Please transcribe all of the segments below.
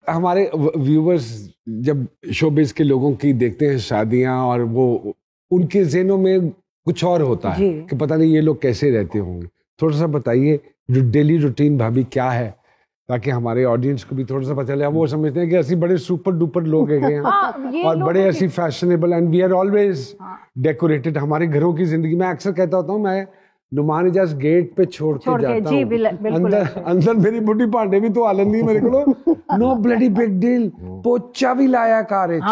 ہمارے ویورز جب شوبز کے لوگوں کی دیکھتے ہیں شادیاں اور وہ ان کے ذہنوں میں کچھ اور ہوتا ہے کہ پتہ نہیں یہ لوگ کیسے رہتے ہوں گے. تھوڑا سا بتائیے جو ڈیلی روٹین بھابھی کیا ہے تاکہ ہمارے آڈینس کو بھی تھوڑا سا پتہ چلے. وہ سمجھتے ہیں کہ ایسے بڑے سپر ڈوپر لوگ ہیں اور بڑے ایسی fashionable and we are always decorated. ہمارے گھروں کی زندگی میں اکثر کہتا ہوتا ہوں میں نعمان اجاز گیٹ پہ چھوڑ کے جاتا ہوں, اندر میری بڈھی پانڈے بھی تو آلندی میرے کو نو بلڈی بگ ڈیل, پوچا بھی لایا کارج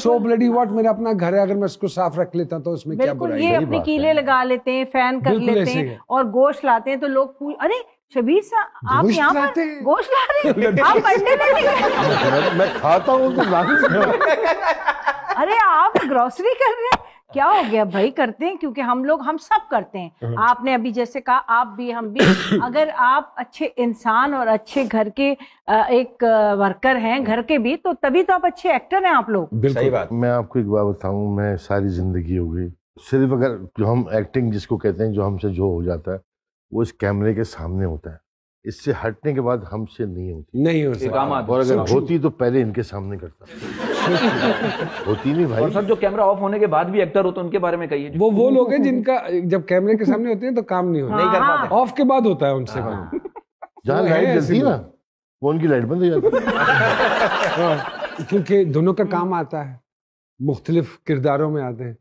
سو بلڈی واٹ, میرا اپنا گھر ہے اگر میں اس کو صاف رکھ لیتا تو اس میں کیا برائی ہے. یہ اپنی کیلیں لگا لیتے ہیں, فین کر لیتے ہیں اور گوشت لاتے ہیں تو لوگ ارے شبیر صاحب آپ یہاں پر گوشت لا رہے ہیں, آپ انڈے لے لیں. میں کھاتا ہوں تو ارے آپ گروسری کر رہے ہیں, کیا ہو گیا بھائی؟ کرتے ہیں کیونکہ ہم سب کرتے ہیں. آپ نے ابھی جیسے کہا آپ بھی ہم بھی, اگر آپ اچھے انسان اور اچھے گھر کے ایک ورکر ہیں گھر کے بھی, تو تبھی تو آپ اچھے ایکٹر ہیں آپ لوگ. صحیح بات. میں آپ کو ایک بات بتاؤں, میں ساری زندگی ہو گئی صرف اگر جو ہم ایکٹنگ جس کو کہتے ہیں جو ہم سے جو ہو جاتا ہے وہ اس کیمرے کے سامنے ہوتا ہے, اس سے ہٹنے کے بعد ہم سے نہیں ہو سکتا, اور اگر ہوتی تو پہلے ان کے سامنے کرتا. ہوتی نہیں بھائی. اور سر جو کیمرہ آف ہونے کے بعد بھی ایکٹر ہو تو ان کے بارے میں کہیے. وہ لوگ ہیں جن کا جب کیمرے کے سامنے ہوتے ہیں تو کام نہیں ہوتا, نہیں کر پاتے, آف کے بعد ہوتا ہے ان سے کام. جہاں لائٹ جلتی ہے نا وہ ان کی لائٹ بند ہو جاتی ہے, کیونکہ دونوں کا کام آتا ہے, مختلف کرداروں میں آتے ہیں.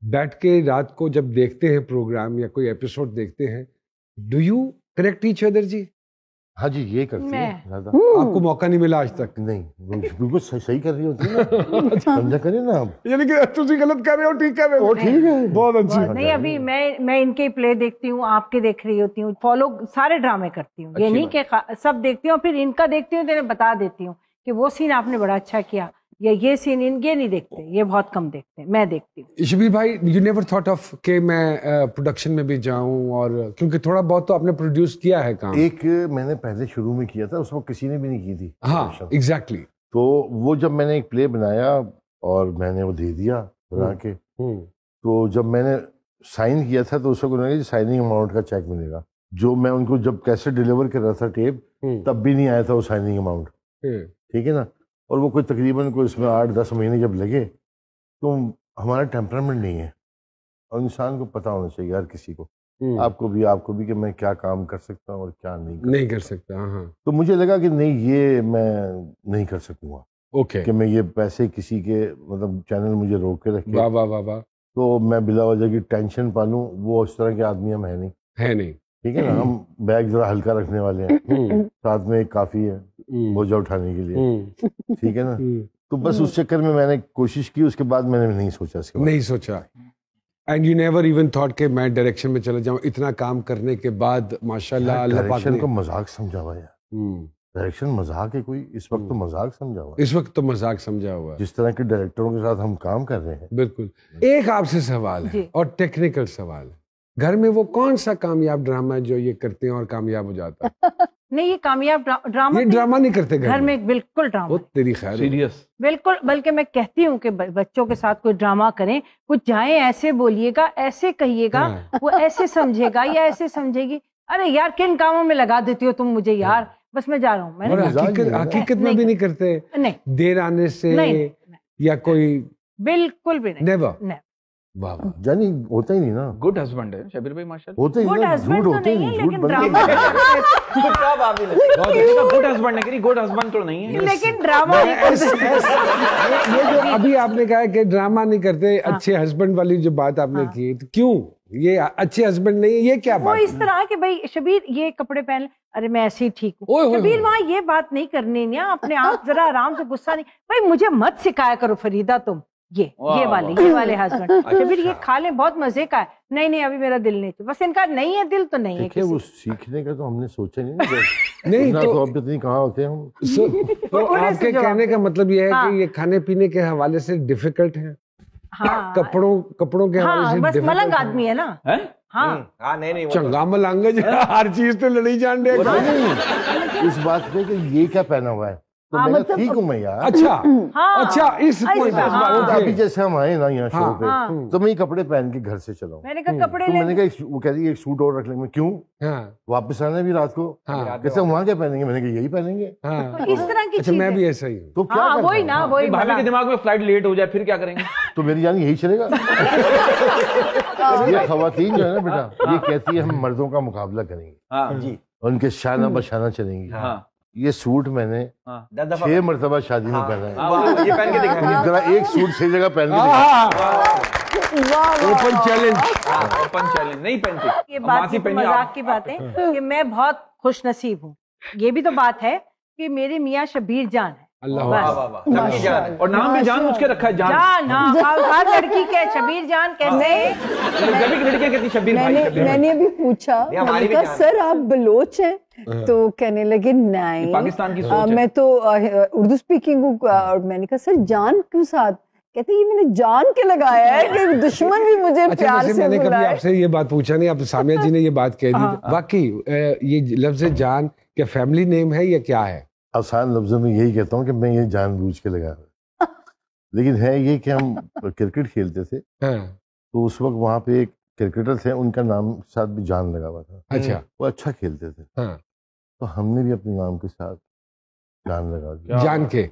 بیٹھ کے رات کو جب دیکھتے ہیں پروگرام یا کوئی ایپیسوڈ دیکھتے ہیں, do you correct each other جی؟ ہاں جی یہ کرتے ہیں. آپ کو موقع نہیں ملا آج تک؟ نہیں, بالکل صحیح کر رہی ہوتی ہے, سمجھا کریں نا آپ, یعنی کہ تم غلط کر رہے ہو, ٹھیک کر رہے ہو, ٹھیک ہے, بہت اچھی. نہیں ابھی میں ان کے پلے دیکھتی ہوں, آپ کے دیکھ رہی ہوتی ہوں, فالو سارے ڈرامے کرتی ہوں, یہ نہیں کہ سب دیکھتی ہوں, پھر ان کا دیکھتی ہوں تو انہیں بتا دیتی ہوں کہ وہ سین آپ نے بڑا اچھا کیا, یا یہ سین یہ نہیں دیکھتے, یہ بہت کم دیکھتے ہیں, میں دیکھتی ہوں. شبیر بھائی یو نیور تھاٹ آف کہ میں پروڈکشن میں بھی جاؤں, اور کیونکہ تھوڑا بہت تو آپ نے پروڈیوس کیا ہے کام. ایک میں نے پہلے شروع میں کیا تھا, اس وقت کسی نے بھی نہیں کی تھی. ہاں ایگزیکٹلی. تو وہ جب میں نے ایک پلے بنایا اور میں نے وہ دے دیا بنا کے, تو جب میں نے سائن کیا تھا تو اس وقت انہوں نے سائننگ اماؤنٹ کا چیک ملے گا, جو میں ان کو جب کیسے ڈیلیور کر رہا تھا ٹیپ تب بھی نہیں آیا تھا وہ سائننگ اماؤنٹ, ٹھیک ہے نا. اور وہ کوئی تقریباً کوئی اس میں 8-10 مہینے جب لگے, تو ہمارا ٹیمپرامنٹ نہیں ہے, اور انسان کو پتہ ہونا چاہیے ہر کسی کو, آپ کو بھی کہ میں کیا کام کر سکتا ہوں اور کیا نہیں کر سکتا. ہاں تو مجھے لگا کہ نہیں یہ میں نہیں کر سکوں گا, اوکے, کہ میں یہ پیسے کسی کے مطلب چینل مجھے روک کے رکھے, واہ واہ واہ, تو میں بلا وجہ کی ٹینشن پالوں, وہ اس طرح کے آدمی ہم ہے نہیں, ٹھیک ہے نا. ہم بیگ ذرا ہلکا رکھنے والے ہیں, ساتھ میں ایک کافی ہے بوجھا اٹھانے کے لیے, ٹھیک ہے نا. تو بس اس چکر میں نے کوشش کی, اس کے بعد میں نے نہیں سوچا. And you never even thought کہ میں ڈائریکشن میں چلا جاؤں, اتنا کام کرنے کے بعد ماشاءاللہ اللہ پاک نے کو مذاق سمجھا ہوا ہے. ڈائریکشن مذاق ہے کوئی, اس وقت تو مذاق سمجھا ہوا ہے, اس وقت تو مذاق سمجھا ہوا ہے, جس طرح کے ڈائریکٹروں کے ساتھ ہم کام کر رہے ہیں. بالکل. ایک آپ سے سوال ہے اور ٹیکنیکل سوال ہے, گھر میں وہ کون سا کامیاب ڈرامہ ہے جو یہ کرتے ہیں اور کامیاب ہو جاتا ہے؟ نہیں یہ کامیاب ڈرامہ, یہ ڈرامہ نہیں کرتے گھر میں, بالکل ڈرامہ تیری خیر سیریس, بالکل. بلکہ میں کہتی ہوں کہ بچوں کے ساتھ کوئی ڈرامہ کریں, کچھ جائیں ایسے بولیے گا, ایسے کہیے گا, وہ ایسے سمجھے گا یا ایسے سمجھے گی, ارے یار کن کاموں میں لگا دیتی ہو تم مجھے یار, بس میں جا رہا ہوں. میں حقیقت میں بھی نہیں کرتے, دیر آنے سے یا کوئی, بالکل بھی نہیں. جانی ہوتا ہی نہیں نا. گڈ ہسبینڈ ہے شبیر بھائی ماشاءاللہ, ہوتا ہی نہیں, جھوٹ ہوتے ہی نہیں, جھوٹ گڈ ہسبینڈ ہے, گڈ ہسبینڈ تو نہیں ہے, لیکن ڈرامہ یہ جو ابھی آپ نے کہا کہ ڈرامہ نہیں کرتے, اچھے ہسبینڈ والی جو بات آپ نے کی, کیوں یہ اچھے ہسبینڈ نہیں, یہ کیا بات؟ وہ اس طرح کہ بھائی شبیر یہ کپڑے پہن, ارے میں ایسے ہی ٹھیک ہوں. شبیر وہاں یہ بات نہیں کرنی نا, اپنے آپ ذرا آرام سے, غصہ نہیں, بھائی مجھے مت سکھایا کرو فریدہ تم یہ والے ہسبینڈ. شبیر یہ کھا لیں, بہت مزے کا ہے, نہیں ابھی میرا دل نہیں, بس ان کا نہیں ہے دل تو نہیں ہے. وہ سیکھنے کا تو ہم نے سوچا نہیں تو اب اتنی کہاں ہوتے ہم. تو آپ کے کہنے کا مطلب یہ ہے کہ یہ کھانے پینے کے حوالے سے ڈیفیکلٹ ہے, کپڑوں کے حوالے سے بس ملنگ آدمی ہے نا. ہاں نہیں چنگا ملنگ ہر چیز تو لڑی جان دے گا. اس بات پہ کہ یہ کیا پہنا ہوا ہے, تو میں نے ٹھیک ہوں میں یار. اچھا اچھا اس ابھی جیسے ہم آئے نا یہاں شو پہ تو میں یہ کپڑے پہن کے گھر سے چلا ہوں. میں نے کہا کپڑے میں نے کہا وہ کہہ رہی ہے ایک سوٹ اور رکھ لیں. میں کیوں واپس آنا بھی رات کو کیسے وہاں کیا پہنیں گے؟ میں نے کہا یہی پہنیں گے. اس طرح کی چیز. میں بھی ایسا ہی ہوں. تو کیا وہی نا وہی بھابھی کے دماغ میں فلائٹ لیٹ ہو جائے پھر کیا کریں گے؟ تو میری جان یہی چلے گا. یہ خواتین جو ہے نا بیٹا یہ کہتی ہے ہم مردوں کا مقابلہ کریں گے, ان کے شانہ بشانہ چلیں گی. یہ سوٹ میں نے 6 مرتبہ شادی میں پہنا ہے. یہ پہن کے دیکھیں ذرا ایک سوٹ صحیح جگہ پہن کے اوپن چیلنج نہیں پہنتی. یہ بات مذاق کی بات ہے کہ میں بہت خوش نصیب ہوں. یہ بھی تو بات ہے کہ میرے میاں شبیر جان ہے. اور نام بھی جان مجھ کے رکھا ہے. جان ہر لڑکی کے شبیر جان کیسے. لڑکیاں کہتی شبیر بھائی. میں نے ابھی پوچھا سر آپ بلوچ ہیں تو کہنے لگے نہیں پاکستان کی سوچ ہے, میں تو اردو اسپیکنگ ہوں. اور میں نے کہا سر جان کیوں ساتھ؟ کہتے یہ میں نے جان کے لگایا ہے کہ دشمن بھی مجھے پیار سے میں نے کبھی آپ سے یہ بات پوچھا نہیں, اب سامیہ جی نے یہ بات کہہ دی. واقعی یہ لفظ جان کیا فیملی نیم ہے یا کیا ہے؟ آسان لفظوں میں یہی کہتا ہوں کہ میں یہ جان بوجھ کے لگا رہا. لیکن ہے یہ کہ ہم کرکٹ کھیلتے تھے تو اس وقت وہاں پہ ایک کرکٹر تھے, ان کا نام ساتھ بھی جان لگا ہوا تھا. اچھا وہ اچھا کھیلتے تھے تو ہم نے بھی اپنے نام کے ساتھ جان لگا دیا. جان کے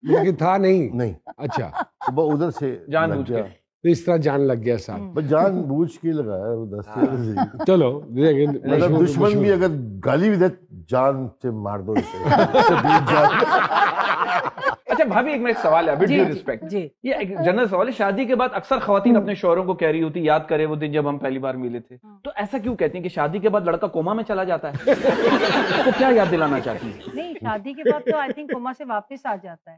لیکن تھا نہیں. اچھا وہ ادھر سے جان بوجھ کے تو اس طرح جان لگ گیا ساتھ. بس جان بوجھ کے لگایا. چلو مطلب دشمن بھی اگر گالی بھی دے جان سے مار دو. اچھا بھابھی ایک میرا سوال ہے, ڈیو ریسپیکٹ, یہ ایک جنرل سوال ہے. شادی کے بعد اکثر خواتین اپنے شوہروں کو کہہ رہی ہوتی یاد کرے وہ دن جب ہم پہلی بار ملے تھے, تو ایسا کیوں کہتی ہیں کہ شادی کے بعد لڑکا کوما میں چلا جاتا ہے؟ اس کو کیا یاد دلانا چاہتی ہیں؟ نہیں شادی کے بعد تو آئی تھنک کوما سے واپس آ جاتا ہے.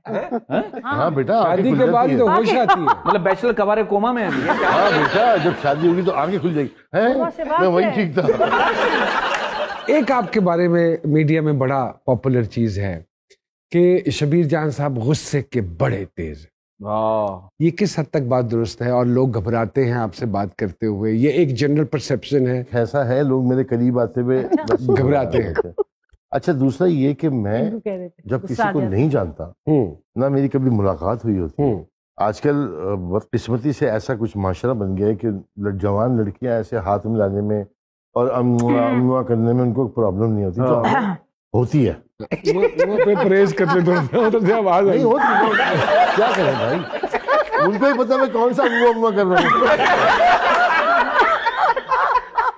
ہاں بیٹا شادی کے بعد تو ہوش آتی ہے. مطلب بیچلر کوارے کوما میں. ہاں بیٹا جب شادی ہوگی تو آنکھیں کھل جائے گی. میں وہی ٹھیک تھا. ایک آپ کے بارے میں میڈیا میں بڑا پاپولر چیز ہے کہ شبیر جان صاحب غصے کے بڑے تیز. یہ کس حد تک بات درست ہے اور لوگ گھبراتے ہیں آپ سے بات کرتے ہوئے؟ یہ ایک جنرل پرسیپشن ہے. ایسا ہے لوگ میرے قریب آتے ہوئے گھبراتے ہیں. اچھا دوسرا یہ کہ میں جب کسی کو نہیں جانتا نہ میری کبھی ملاقات ہوئی ہوتی, آج کل قسمتی سے ایسا کچھ معاشرہ بن گیا ہے کہ جوان لڑکیاں ایسے ہاتھ ملانے میں اور امنوا کرنے میں ان کو پرابلم نہیں ہوتی. جو ہوتی ہے وہ پہ پریز کرتے نہیں ہوتی. کیا کریں بھائی, ان کو ہی پتا میں کون سا امنوا کر رہا ہوں.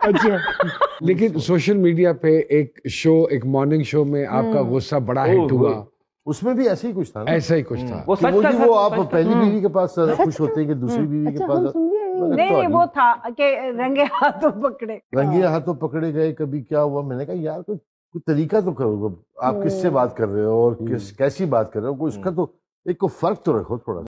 اچھا لیکن سوشل میڈیا پہ ایک شو, ایک مارننگ شو میں آپ کا غصہ بڑا ہٹ ہوا, اس میں بھی ایسے ہی کچھ تھا. ایسا ہی کچھ تھا. وہ آپ پہلی بیوی کے پاس خوش ہوتے ہیں کہ دوسری بیوی کے پاس نہیں, وہ تھا کہ رنگے ہاتھوں پکڑے گئے. کبھی کیا ہوا, میں نے کہا یار کوئی طریقہ تو کرو, آپ کس سے بات کر رہے ہو اور کیسی بات کر رہے ہو, کوئی اس کا تو ایک کو فرق تو رکھو تھوڑا.